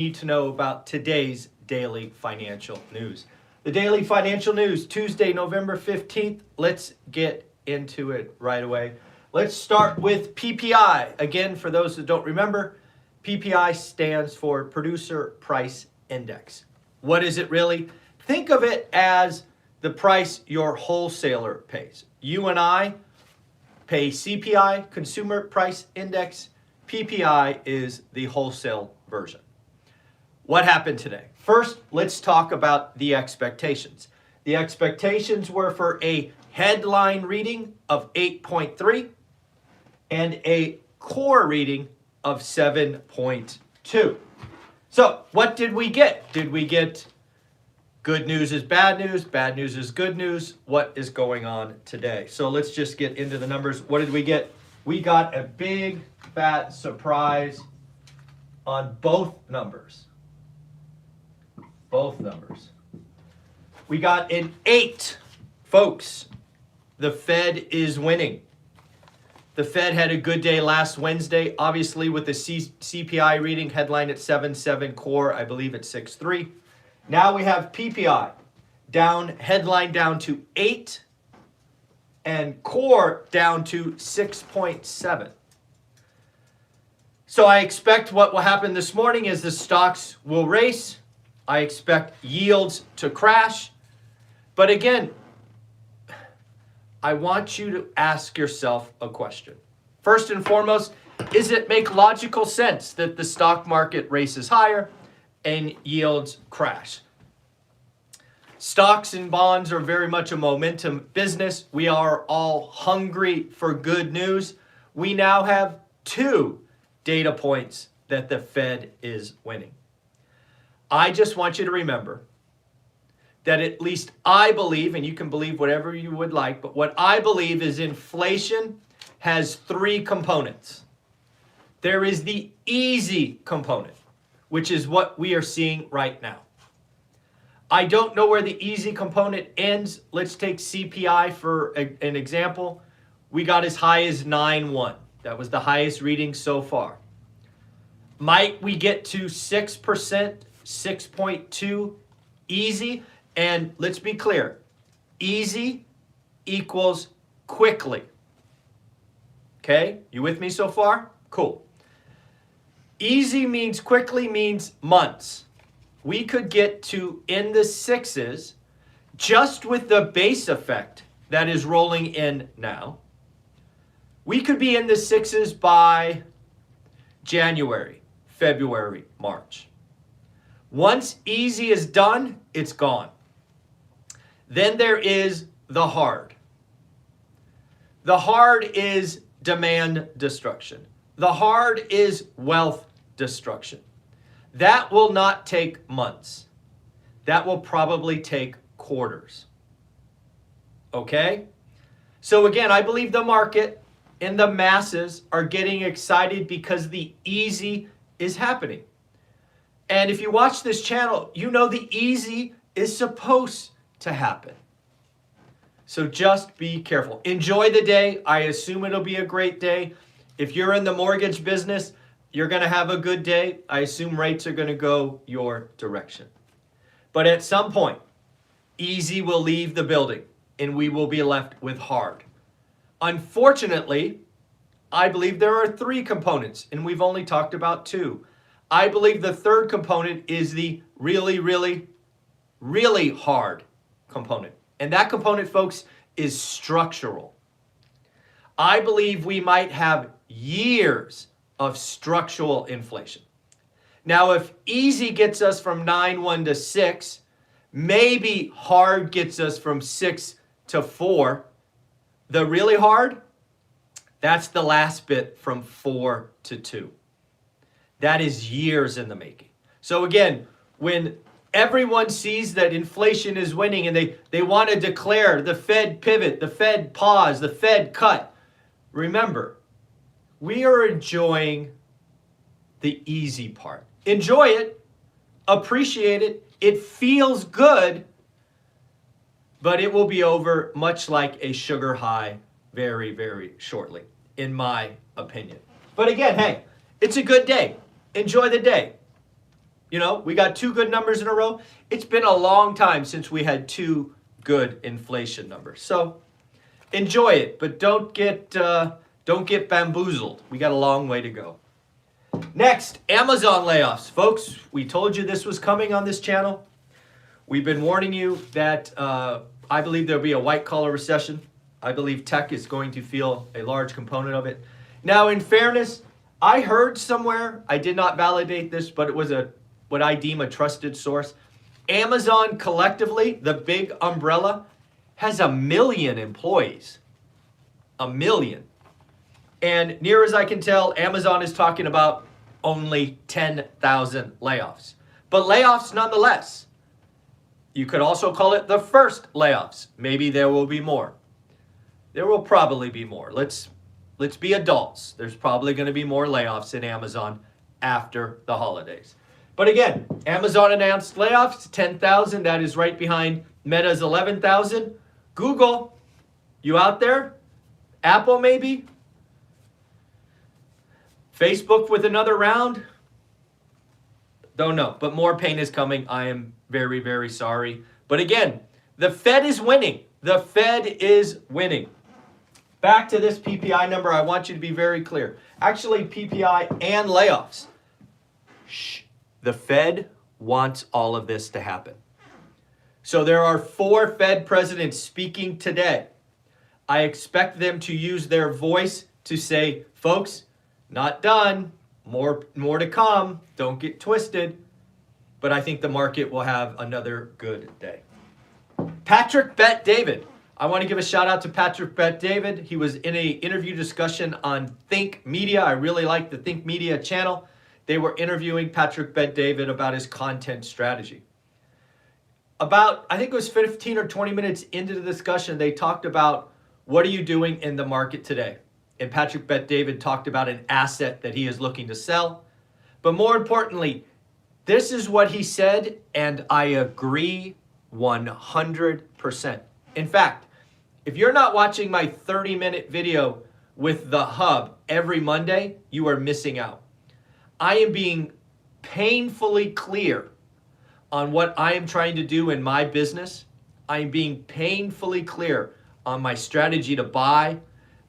need to know about today's daily financial news. The daily financial news, Tuesday, November 15th. Let's get into it right away. Let's start with PPI. Again, for those that don't remember, PPI stands for Producer Price Index. What is it really? Think of it as the price your wholesaler pays. You and I pay CPI, Consumer Price Index. PPI is the wholesale version. What happened today? First, let's talk about the expectations. The expectations were for a headline reading of 8.3 and a core reading of 7.2. So what did we get? Did we get good news is bad news is good news? What is going on today? So let's just get into the numbers. What did we get? We got a big fat surprise on both numbers. Both numbers. We got an 8. Folks, the Fed is winning. The Fed had a good day last Wednesday, obviously with the CPI reading headline at 7.7, core, I believe at 6.3. Now we have PPI down, headline down to 8 and core down to 6.7. So I expect what will happen this morning is the stocks will race. I expect yields to crash. But again, I want you to ask yourself a question. First and foremost, does it make logical sense that the stock market races higher and yields crash? Stocks and bonds are very much a momentum business. We are all hungry for good news. We now have 2 data points that the Fed is winning. I just want you to remember that at least I believe, and you can believe whatever you would like, but what I believe is inflation has 3 components. There is the easy component, which is what we are seeing right now. I don't know where the easy component ends. Let's take CPI for an example. We got as high as 9.1. That was the highest reading so far. Might we get to 6%, 6.2 easy? And let's be clear, easy equals quickly. Okay, you with me so far? Cool. Easy means quickly means months. We could get to in the 6s just with the base effect that is rolling in now. We could be in the 6s by January, February, March. Once easy is done, it's gone. Then there is the hard. The hard is demand destruction. The hard is wealth destruction. That will not take months. That will probably take quarters. Okay? So again, I believe the market and the masses are getting excited because the easy is happening. And if you watch this channel, you know the easy is supposed to happen. So just be careful. Enjoy the day. I assume it'll be a great day. If you're in the mortgage business, you're going to have a good day. I assume rates are going to go your direction. But at some point, easy will leave the building and we will be left with hard. Unfortunately, I believe there are 3 components and we've only talked about 2. I believe the 3rd component is the really, really, really hard component. And that component, folks, is structural. I believe we might have years of structural inflation. Now, if easy gets us from 9.1 to 6, maybe hard gets us from 6 to 4. The really hard, that's the last bit from 4 to 2. That is years in the making. So again, when everyone sees that inflation is winning and they want to declare the Fed pivot, the Fed pause, the Fed cut, remember, we are enjoying the easy part. Enjoy it, appreciate it, it feels good, but it will be over much like a sugar high very, very shortly, in my opinion. But again, hey, it's a good day. Enjoy the day. You know, we got 2 good numbers in a row. It's been a long time since we had 2 good inflation numbers. So enjoy it, but don't get bamboozled. We got a long way to go. Next, Amazon layoffs. Folks, we told you this was coming on this channel. We've been warning you that I believe there'll be a white-collar recession. I believe tech is going to feel a large component of it. Now, in fairness, I heard somewhere, I did not validate this, but it was what I deem a trusted source. Amazon collectively, the big umbrella, has 1 million employees. 1 million. And near as I can tell, Amazon is talking about only 10,000 layoffs. But layoffs nonetheless. You could also call it the first layoffs. Maybe there will be more. There will probably be more. Let's be adults. There's probably going to be more layoffs in Amazon after the holidays. But again, Amazon announced layoffs, 10,000. That is right behind Meta's 11,000. Google, you out there? Apple maybe? Facebook with another round? Don't know, but more pain is coming. I am very, very sorry. But again, the Fed is winning. The Fed is winning. Back to this PPI number, I want you to be very clear. Actually, PPI and layoffs. Shh. The Fed wants all of this to happen. So there are 4 Fed presidents speaking today. I expect them to use their voice to say, folks, not done, more to come, don't get twisted. But I think the market will have another good day. Patrick Bet-David. I want to give a shout out to Patrick Bet-David. He was in an interview discussion on Think Media. I really like the Think Media channel. They were interviewing Patrick Bet-David about his content strategy. About, I think it was 15 or 20 minutes into the discussion, they talked about, what are you doing in the market today? And Patrick Bet-David talked about an asset that he is looking to sell. But more importantly, this is what he said, and I agree 100%. In fact, if you're not watching my 30-minute video with the Hub every Monday, you are missing out. I am being painfully clear on what I am trying to do in my business. I am being painfully clear on my strategy to buy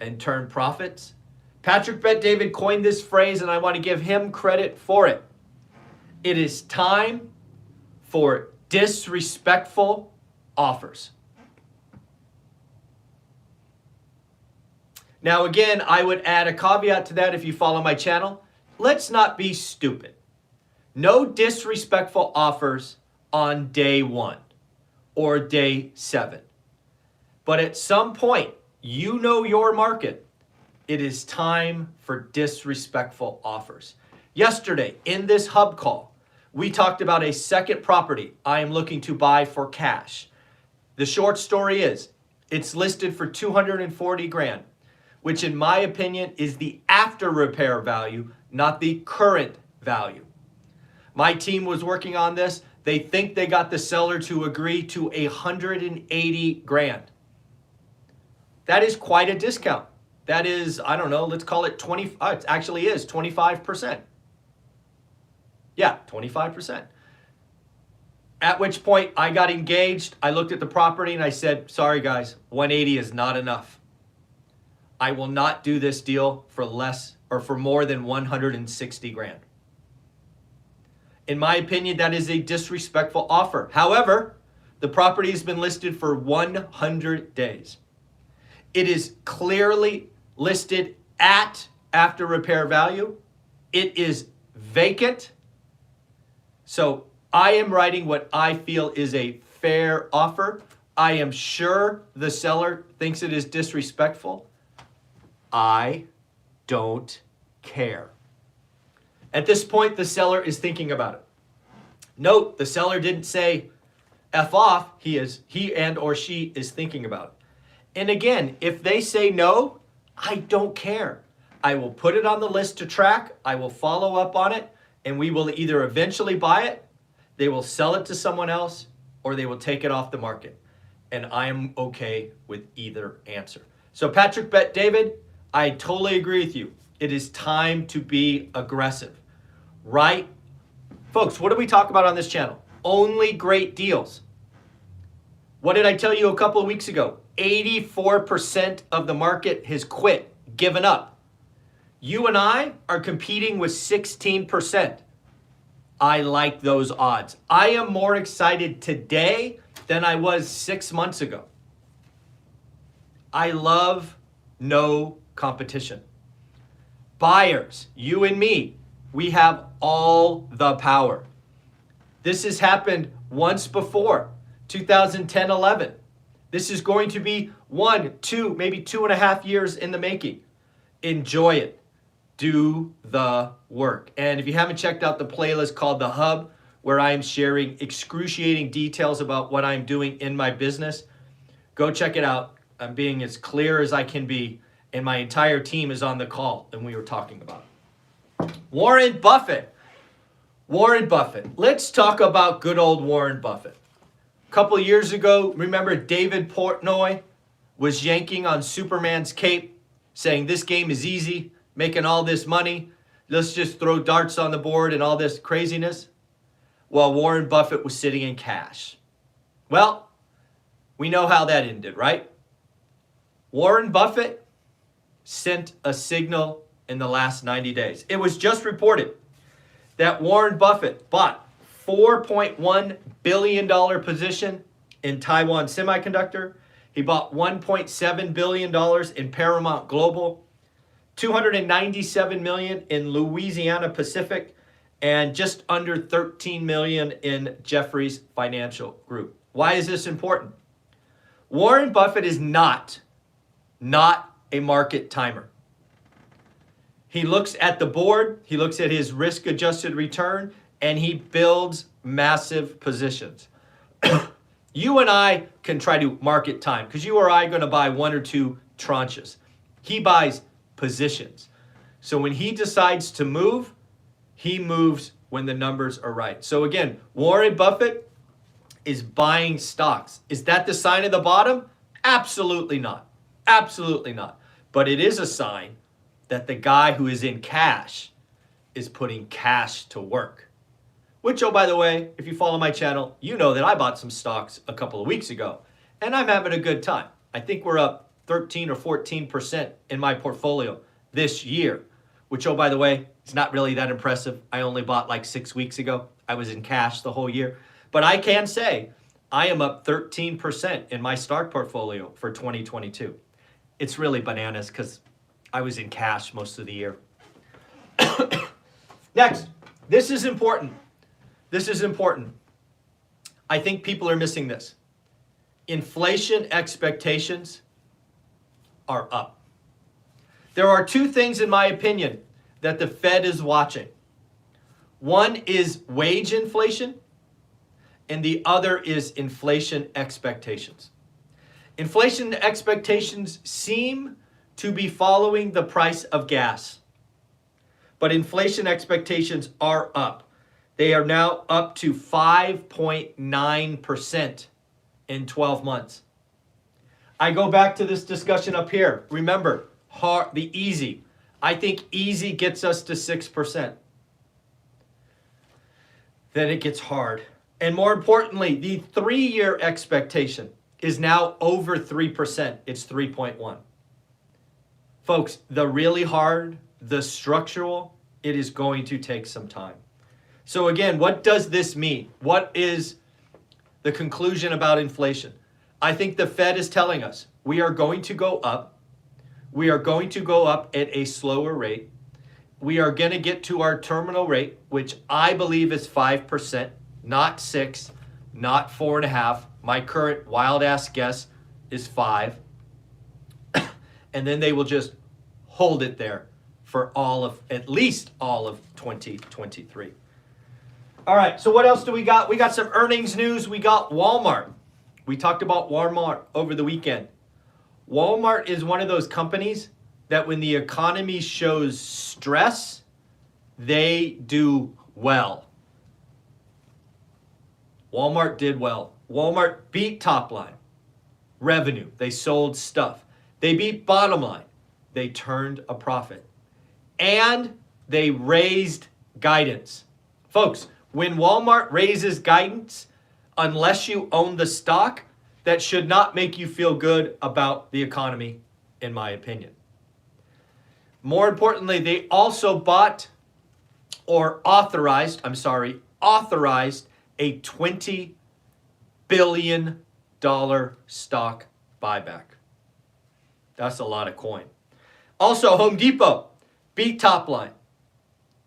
and turn profits. Patrick Bet-David coined this phrase, and I want to give him credit for it. It is time for disrespectful offers. Now, again, I would add a caveat to that if you follow my channel. Let's not be stupid. No disrespectful offers on day 1 or day 7. But at some point, you know your market. It is time for disrespectful offers. Yesterday, in this Hub call, we talked about a second property I am looking to buy for cash. The short story is, it's listed for $240,000, which in my opinion is the after repair value, not the current value. My team was working on this. They think they got the seller to agree to $180,000. That is quite a discount. That is, I don't know, let's call it 20, it actually is 25%. Yeah, 25%. At which point I got engaged. I looked at the property and I said, sorry guys, 180 is not enough. I will not do this deal for less or for more than $160,000. In my opinion, that is a disrespectful offer. However, the property has been listed for 100 days. It is clearly listed at after repair value. It is vacant. So I am writing what I feel is a fair offer. I am sure the seller thinks it is disrespectful. I don't care. At this point, the seller is thinking about it. Note, the seller didn't say F off. He and or she is thinking about it. And again, if they say no, I don't care. I will put it on the list to track. I will follow up on it, and we will either eventually buy it, they will sell it to someone else, or they will take it off the market. And I am okay with either answer. So Patrick Bet-David, I totally agree with you. It is time to be aggressive. Right Folks, what do we talk about on this channel? Only great deals. What did I tell you a couple of weeks ago? 84% of the market has quit, given up. You and I are competing with 16%. I like those odds. I am more excited today than I was 6 months ago. I love no competition. Buyers, you and me, we have all the power. This has happened once before, 2010-11. This is going to be 1, 2, maybe 2.5 years in the making. Enjoy it. Do the work. And if you haven't checked out the playlist called The Hub, where I am sharing excruciating details about what I'm doing in my business, go check it out. I'm being as clear as I can be, and my entire team is on the call, and we were talking about it. Warren Buffett. Warren Buffett. Let's talk about good old Warren Buffett. A couple of years ago, remember David Portnoy was yanking on Superman's cape, saying this game is easy, making all this money. Let's just throw darts on the board and all this craziness. Well, Warren Buffett was sitting in cash. Well, we know how that ended, right? Warren Buffett sent a signal in the last 90 days. It was just reported that Warren Buffett bought $4.1 billion position in Taiwan Semiconductor. He bought $1.7 billion in Paramount Global, $297 million in Louisiana Pacific, and just under $13 million in Jefferies Financial Group. Why is this important? Warren Buffett is not a market timer. He looks at the board, he looks at his risk-adjusted return, and he builds massive positions. You and I can try to market time because you or I are going to buy 1 or 2 tranches. He buys positions. So when he decides to move, he moves when the numbers are right. So again, Warren Buffett is buying stocks. Is that the sign of the bottom? Absolutely not. Absolutely not. But it is a sign that the guy who is in cash is putting cash to work. Which, oh, by the way, if you follow my channel, you know that I bought some stocks a couple of weeks ago, and I'm having a good time. I think we're up 13 or 14% in my portfolio this year, which, oh, by the way, is not really that impressive. I only bought like 6 weeks ago. I was in cash the whole year. But I can say I am up 13% in my stock portfolio for 2022. It's really bananas because I was in cash most of the year. Next, this is important. This is important. I think people are missing this. Inflation expectations are up. There are 2 things, in my opinion, that the Fed is watching. One is wage inflation, and the other is inflation expectations. Inflation expectations seem to be following the price of gas, but inflation expectations are up. They are now up to 5.9% in 12 months. I go back to this discussion up here. Remember, the easy. I think easy gets us to 6%. Then it gets hard. And more importantly, the 3-year expectation is now over 3%. It's 3.1. Folks, the really hard, the structural, it is going to take some time. So again, what does this mean? What is the conclusion about inflation? I think the Fed is telling us we are going to go up. We are going to go up at a slower rate. We are going to get to our terminal rate, which I believe is 5%, not 6, not 4.5. My current wild ass guess is 5. And then they will just hold it there for at least all of 2023. All right, so what else do we got? We got some earnings news. We got Walmart. We talked about Walmart over the weekend. Walmart is one of those companies that when the economy shows stress, they do well. Walmart did well. Walmart beat top line revenue. They sold stuff. They beat bottom line. They turned a profit. And they raised guidance. Folks, When Walmart raises guidance, unless you own the stock, that should not make you feel good about the economy, in my opinion. More importantly, they also authorized a $20 billion stock buyback. That's a lot of coin. Also, Home Depot beat top line.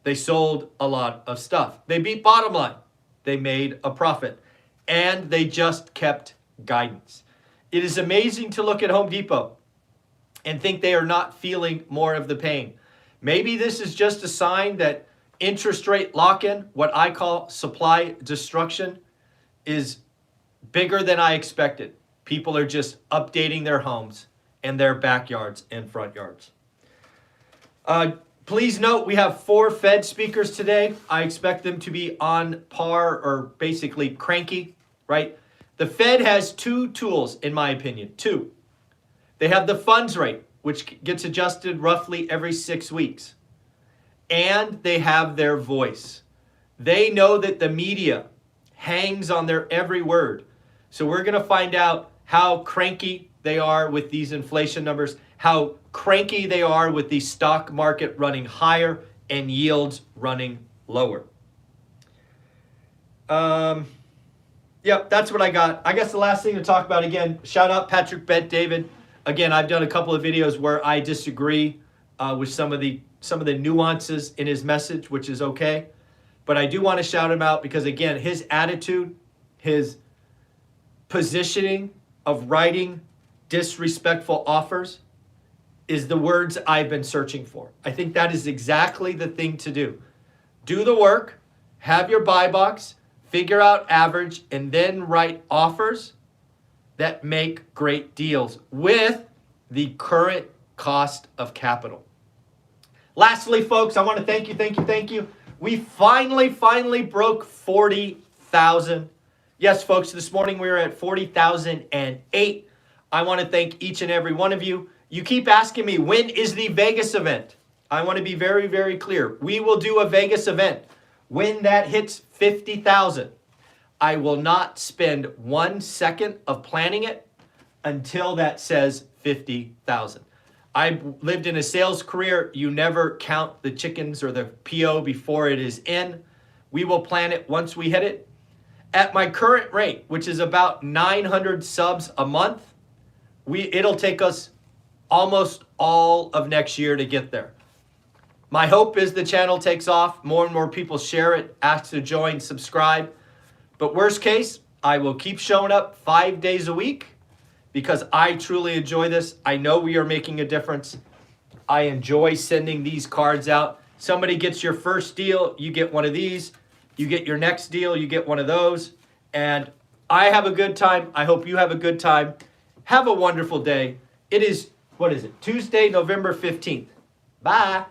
They sold a lot of stuff. They beat bottom line. They made a profit. And they just kept guidance. It is amazing to look at Home Depot and think they are not feeling more of the pain. Maybe this is just a sign that interest rate lock-in, what I call supply destruction, is bigger than I expected. People are just updating their homes and their backyards and front yards. Please note we have 4 Fed speakers today. I expect them to be on par or basically cranky, right? The Fed has 2 tools, in my opinion, 2. They have the funds rate, which gets adjusted roughly every 6 weeks. And they have their voice. They know that the media hangs on their every word. So we're going to find out how cranky they are with these inflation numbers, how cranky they are with the stock market running higher and yields running lower. Yep, that's what I got. I guess the last thing to talk about, again, shout out Patrick Bet David. Again, I've done a couple of videos where I disagree with some of the nuances in his message, which is okay. But I do want to shout him out because, again, his attitude, his positioning of writing disrespectful offers is the words I've been searching for. I think that is exactly the thing to do. Do the work, have your buy box, figure out average, and then write offers that make great deals with the current cost of capital. Lastly, folks, I want to thank you. We finally broke 40,000. Yes, folks, this morning we were at 40,008. I want to thank each and every one of you. You keep asking me, when is the Vegas event? I want to be very, very clear. We will do a Vegas event. When that hits 50,000, I will not spend 1 second of planning it until that says 50,000. I lived in a sales career. You never count the chickens or the PO before it is in. We will plan it once we hit it. At my current rate, which is about 900 subs a month, it'll take us almost all of next year to get there. My hope is the channel takes off. More and more people share it, ask to join, subscribe. But worst case, I will keep showing up 5 days a week because I truly enjoy this. I know we are making a difference. I enjoy sending these cards out. Somebody gets your first deal, you get one of these. You get your next deal, you get one of those. And I have a good time. I hope you have a good time. Have a wonderful day. It is, Tuesday, November 15th. Bye.